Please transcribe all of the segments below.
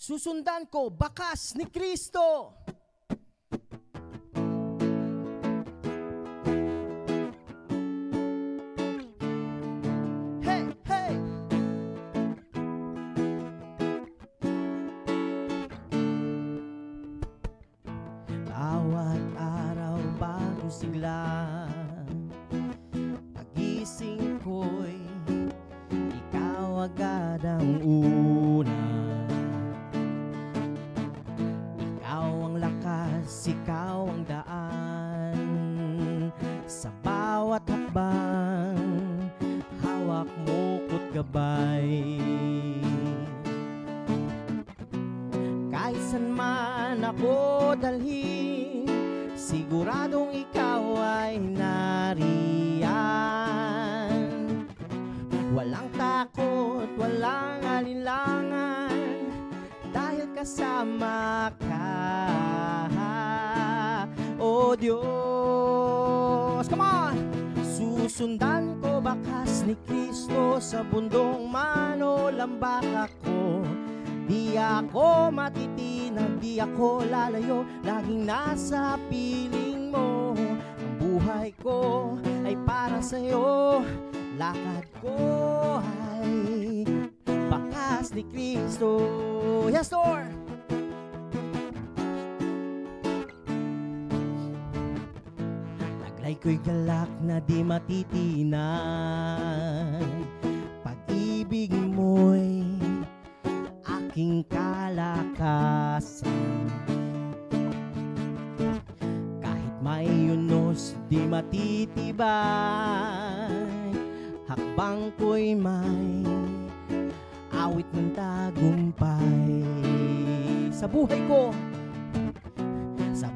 Susundan ko bakas ni Kristo. Hey, hey! Bawat araw bago sigla, pagising ko'y ikaw agad ang una. Ikaw ang lakas, ikaw ang daan. Sa bawat hakbang, hawak mo ko't gabay. Kahit saan man ako dalhin, siguradong ikaw ay nariyan. Walang takot, walang alinlangan, dahil kasama ka, oh Diyos. Come on! Susundan ko bakas ni Kristo, sa bundong man o lambak ako. Di ako matitinag, di ako lalayo, laging nasa piling mo. Ang buhay ko ay para sa'yo, lakad ko ay bakas ni Kristo. Yes, Lord! Taglay ko'y galak na di matitinag, pag-ibig mo'y aking kalakasan. Kahit may unos di matitibay, hakbang ko'y may awit ng tagumpay. Sa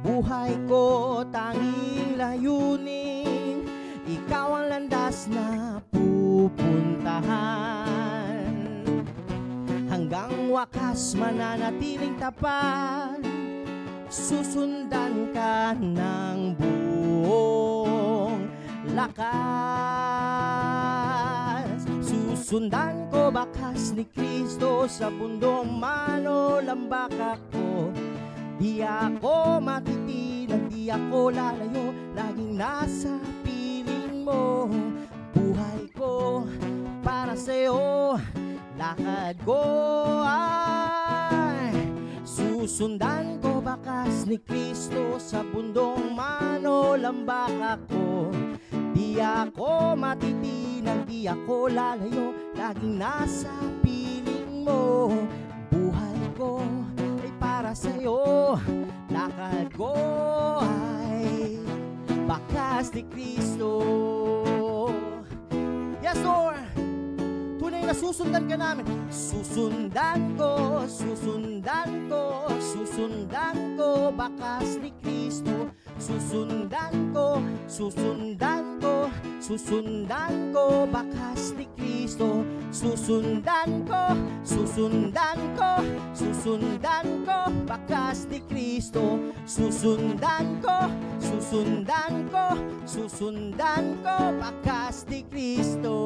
buhay ko tanging layunin, ikaw ang landas na pupuntahan. Hanggang wakas mananatiling tapat, susundan ka ng buong lakas. Susundan ko bakas ni Kristo, sa bundong man o lambak ako. Di ako matitinag, di ako lalayo, laging nasa piling mo. Buhay ko para sa'yo, lakad ko ay susundan ko bakas ni Kristo, sa bundong man o lambak ako. Di ako matitinag, di ako lalayo, laging nasa piling mo. Buhay ko ay para sa'yo, lakad ko ay bakas ni Kristo. Yes, Lord! Tunay na susundan ka namin. Susundan ko, susundan ko, susundan ko bakas ni Kristo. Susundan ko, susundan ko, susundan ko bakas ni Kristo. Susundan ko, susundan ko, susundan ko bakas ni Kristo. Susundan ko, susundan ko, susundan ko bakas ni Kristo.